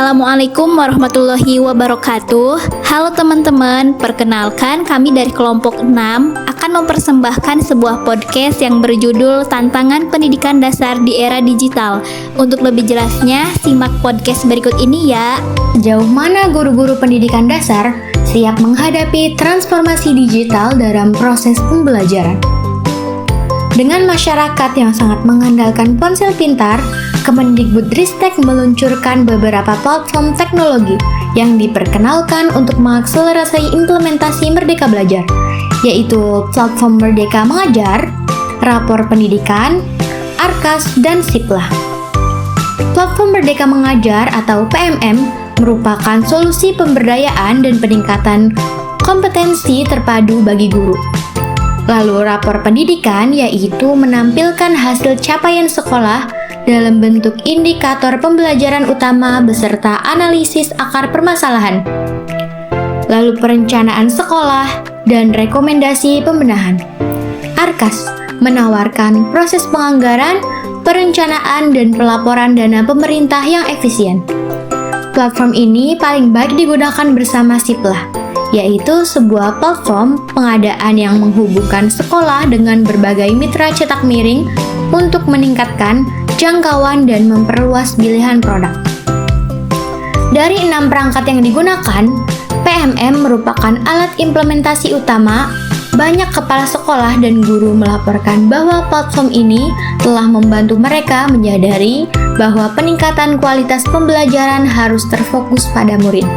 Assalamualaikum warahmatullahi wabarakatuh. Halo teman-teman, perkenalkan kami dari kelompok 6 akan mempersembahkan sebuah podcast yang berjudul Tantangan Pendidikan Dasar di Era Digital. Untuk lebih jelasnya, simak podcast berikut ini ya. Sejauh mana guru-guru pendidikan dasar siap menghadapi transformasi digital dalam proses pembelajaran? Dengan masyarakat yang sangat mengandalkan ponsel pintar, Kemendikbudristek meluncurkan beberapa platform teknologi yang diperkenalkan untuk mengakselerasi implementasi Merdeka Belajar, yaitu platform Merdeka Mengajar, Rapor Pendidikan, Arkas, dan Siplah. Platform Merdeka Mengajar atau PMM merupakan solusi pemberdayaan dan peningkatan kompetensi terpadu bagi guru. Lalu rapor pendidikan yaitu menampilkan hasil capaian sekolah dalam bentuk indikator pembelajaran utama beserta analisis akar permasalahan. Lalu perencanaan sekolah dan rekomendasi pembenahan. Arkas menawarkan proses penganggaran, perencanaan, dan pelaporan dana pemerintah yang efisien. Platform ini paling baik digunakan bersama Siplah, yaitu sebuah platform pengadaan yang menghubungkan sekolah dengan berbagai mitra cetak miring untuk meningkatkan jangkauan dan memperluas pilihan produk. Dari 6 perangkat yang digunakan, PMM merupakan alat implementasi utama. Banyak kepala sekolah dan guru melaporkan bahwa platform ini telah membantu mereka menyadari bahwa peningkatan kualitas pembelajaran harus terfokus pada murid,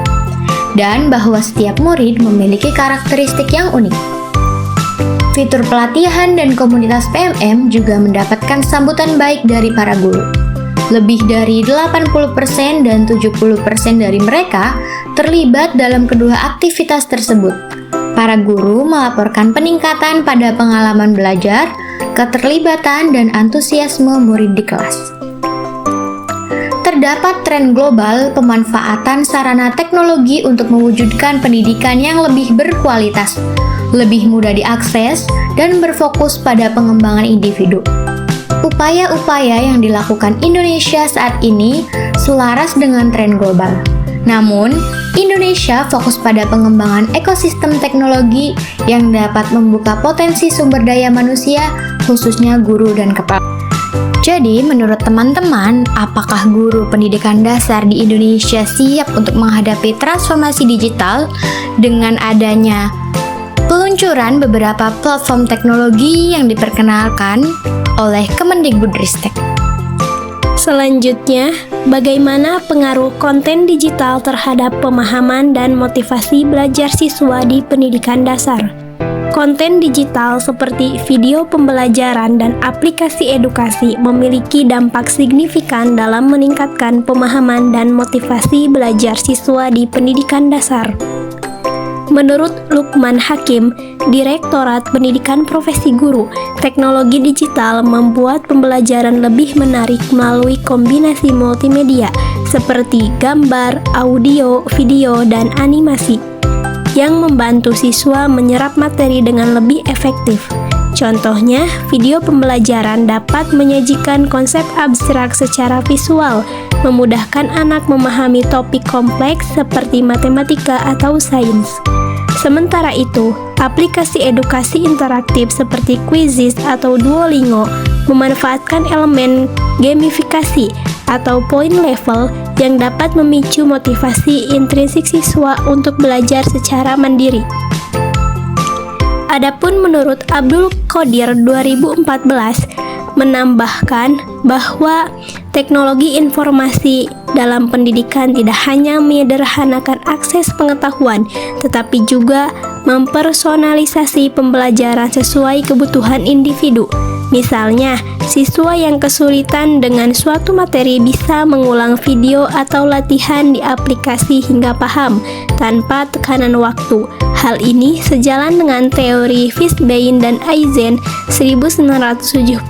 dan bahwa setiap murid memiliki karakteristik yang unik. Fitur pelatihan dan komunitas PMM juga mendapatkan sambutan baik dari para guru. Lebih dari 80% dan 70% dari mereka terlibat dalam kedua aktivitas tersebut. Para guru melaporkan peningkatan pada pengalaman belajar, keterlibatan, dan antusiasme murid di kelas. Terdapat tren global pemanfaatan sarana teknologi untuk mewujudkan pendidikan yang lebih berkualitas, lebih mudah diakses, dan berfokus pada pengembangan individu. Upaya-upaya yang dilakukan Indonesia saat ini selaras dengan tren global. Namun, Indonesia fokus pada pengembangan ekosistem teknologi yang dapat membuka potensi sumber daya manusia, khususnya guru dan kepala. Jadi, menurut teman-teman, apakah guru pendidikan dasar di Indonesia siap untuk menghadapi transformasi digital dengan adanya peluncuran beberapa platform teknologi yang diperkenalkan oleh Kemendikbudristek? Selanjutnya, bagaimana pengaruh konten digital terhadap pemahaman dan motivasi belajar siswa di pendidikan dasar? Konten digital seperti video pembelajaran dan aplikasi edukasi memiliki dampak signifikan dalam meningkatkan pemahaman dan motivasi belajar siswa di pendidikan dasar. Menurut Lukman Hakim, Direktorat Pendidikan Profesi Guru, teknologi digital membuat pembelajaran lebih menarik melalui kombinasi multimedia seperti gambar, audio, video, dan animasi yang membantu siswa menyerap materi dengan lebih efektif. Contohnya, video pembelajaran dapat menyajikan konsep abstrak secara visual, memudahkan anak memahami topik kompleks seperti matematika atau sains. Sementara itu, aplikasi edukasi interaktif seperti Quizizz atau Duolingo memanfaatkan elemen gamifikasi atau point level yang dapat memicu motivasi intrinsik siswa untuk belajar secara mandiri. Adapun menurut Abdul Qodir 2014 menambahkan bahwa teknologi informasi dalam pendidikan tidak hanya menyederhanakan akses pengetahuan, tetapi juga mempersonalisasi pembelajaran sesuai kebutuhan individu. Misalnya, siswa yang kesulitan dengan suatu materi bisa mengulang video atau latihan di aplikasi hingga paham tanpa tekanan waktu. Hal ini sejalan dengan teori Fishbein dan Aizen 1975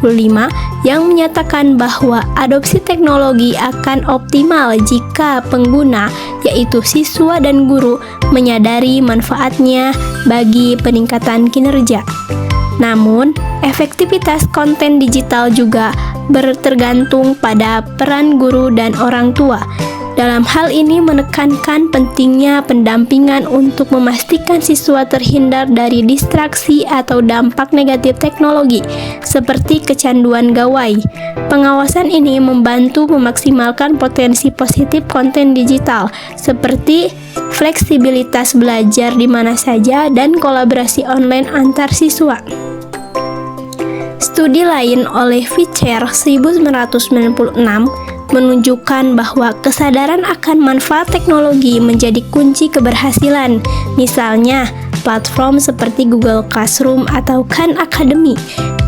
yang menyatakan bahwa adopsi teknologi akan optimal jika pengguna, yaitu siswa dan guru, menyadari manfaatnya bagi peningkatan kinerja. Namun, efektivitas konten digital juga bertergantung pada peran guru dan orang tua. Dalam hal ini menekankan pentingnya pendampingan untuk memastikan siswa terhindar dari distraksi atau dampak negatif teknologi, seperti kecanduan gawai. Pengawasan ini membantu memaksimalkan potensi positif konten digital, seperti fleksibilitas belajar di mana saja dan kolaborasi online antar siswa. Studi lain oleh Fisher 1996 menunjukkan bahwa kesadaran akan manfaat teknologi menjadi kunci keberhasilan. Misalnya, platform seperti Google Classroom atau Khan Academy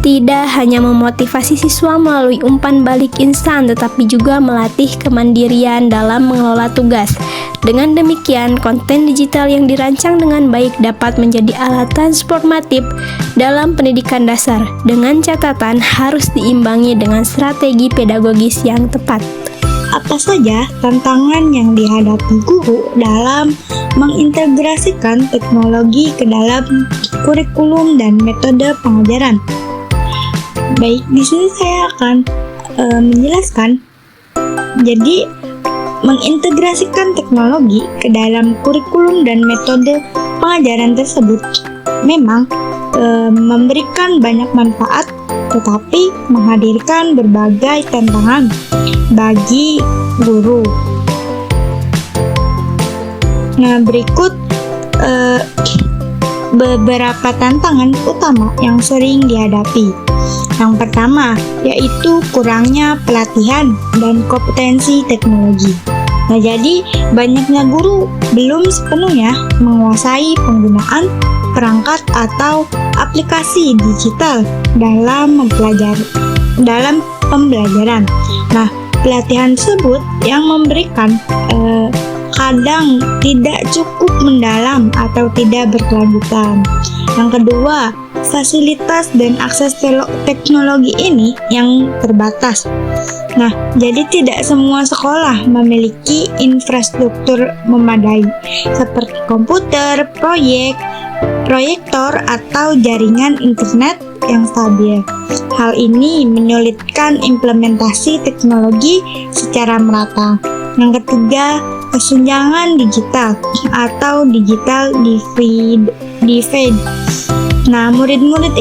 tidak hanya memotivasi siswa melalui umpan balik instan, tetapi juga melatih kemandirian dalam mengelola tugas. Dengan demikian, konten digital yang dirancang dengan baik dapat menjadi alat transformatif dalam pendidikan dasar, dengan catatan harus diimbangi dengan strategi pedagogis yang tepat. Apa saja tantangan yang dihadapi guru dalam mengintegrasikan teknologi ke dalam kurikulum dan metode pengajaran? Baik, di sini saya akan menjelaskan. Jadi, mengintegrasikan teknologi ke dalam kurikulum dan metode pengajaran tersebut memang memberikan banyak manfaat, tetapi menghadirkan berbagai tantangan bagi guru. Nah, berikut beberapa tantangan utama yang sering dihadapi. Yang pertama, yaitu kurangnya pelatihan dan kompetensi teknologi. Nah, jadi banyaknya guru belum sepenuhnya menguasai penggunaan perangkat atau aplikasi digital dalam pembelajaran. Nah, pelatihan tersebut yang memberikan kadang tidak cukup mendalam atau tidak berkelanjutan. Yang kedua, fasilitas dan akses teknologi ini yang terbatas. Nah, jadi tidak semua sekolah memiliki infrastruktur memadai seperti komputer, proyektor atau jaringan internet yang stabil. Hal ini menyulitkan implementasi teknologi secara merata. Yang ketiga, kesenjangan digital atau digital divide. Nah, murid-murid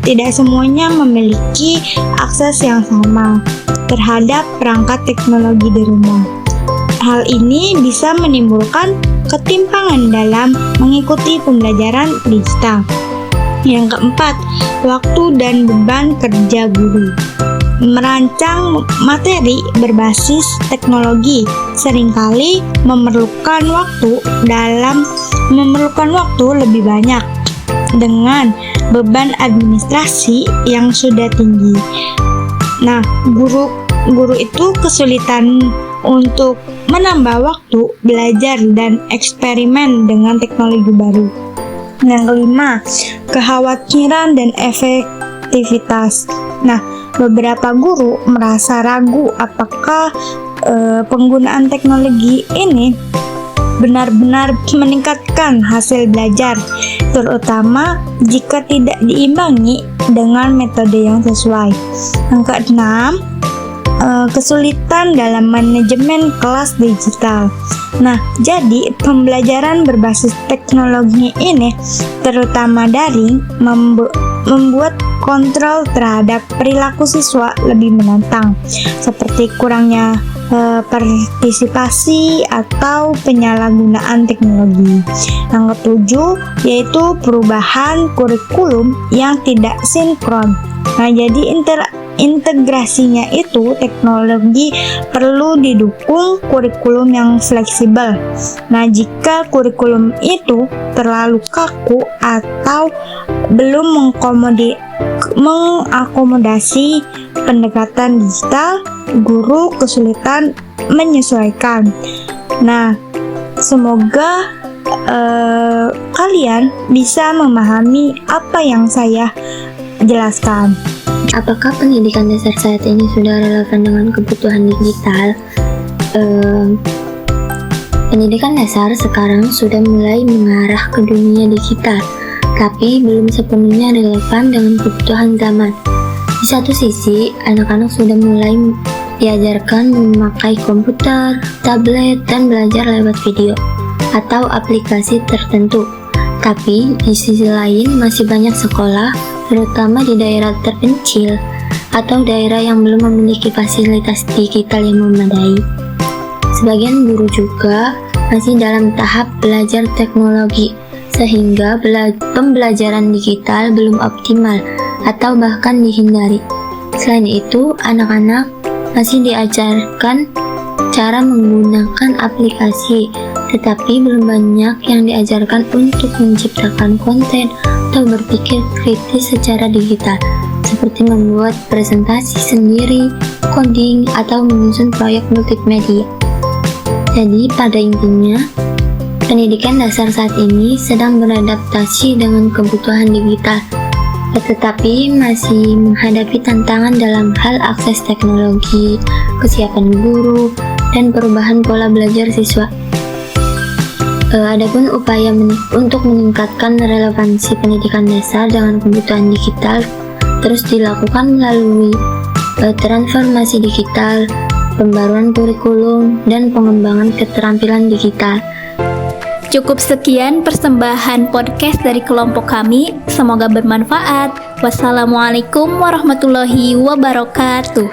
tidak semuanya memiliki akses yang sama terhadap perangkat teknologi di rumah. Hal ini bisa menimbulkan ketimpangan dalam mengikuti pembelajaran digital. Yang keempat, waktu dan beban kerja guru. Merancang materi berbasis teknologi seringkali memerlukan waktu lebih banyak dengan beban administrasi yang sudah tinggi. Nah, guru itu kesulitan untuk menambah waktu belajar dan eksperimen dengan teknologi baru. Yang kelima, kekhawatiran dan efektivitas. Nah, beberapa guru merasa ragu apakah penggunaan teknologi ini benar-benar meningkatkan hasil belajar, terutama jika tidak diimbangi dengan metode yang sesuai. Yang keenam, kesulitan dalam manajemen kelas digital. Nah, jadi pembelajaran berbasis teknologi ini, terutama daring, membuat kontrol terhadap perilaku siswa lebih menantang, seperti kurangnya partisipasi atau penyalahgunaan teknologi. Yang ketujuh, yaitu perubahan kurikulum yang tidak sinkron. Nah, jadi integrasinya itu teknologi perlu didukung kurikulum yang fleksibel. Nah, jika kurikulum itu terlalu kaku atau belum mengakomodasi pendekatan digital, guru kesulitan menyesuaikan. Nah, semoga kalian bisa memahami apa yang saya jelaskan. Apakah pendidikan dasar saat ini sudah relevan dengan kebutuhan digital? Pendidikan dasar sekarang sudah mulai mengarah ke dunia digital, tapi belum sepenuhnya relevan dengan kebutuhan zaman. Di satu sisi, anak-anak sudah mulai diajarkan memakai komputer, tablet, dan belajar lewat video atau aplikasi tertentu. Tapi di sisi lain masih banyak sekolah, terutama di daerah terpencil atau daerah yang belum memiliki fasilitas digital yang memadai. Sebagian guru juga masih dalam tahap belajar teknologi, sehingga pembelajaran digital belum optimal atau bahkan dihindari. Selain itu, anak-anak masih diajarkan cara menggunakan aplikasi, tetapi belum banyak yang diajarkan untuk menciptakan konten atau berpikir kritis secara digital, seperti membuat presentasi sendiri, coding, atau menyusun proyek multimedia. Jadi, pada intinya, pendidikan dasar saat ini sedang beradaptasi dengan kebutuhan digital, tetapi masih menghadapi tantangan dalam hal akses teknologi, kesiapan guru, dan perubahan pola belajar siswa. Adapun upaya untuk meningkatkan relevansi pendidikan dasar dengan kebutuhan digital terus dilakukan melalui transformasi digital, pembaruan kurikulum, dan pengembangan keterampilan digital. Cukup sekian persembahan podcast dari kelompok kami. Semoga bermanfaat. Wassalamualaikum warahmatullahi wabarakatuh.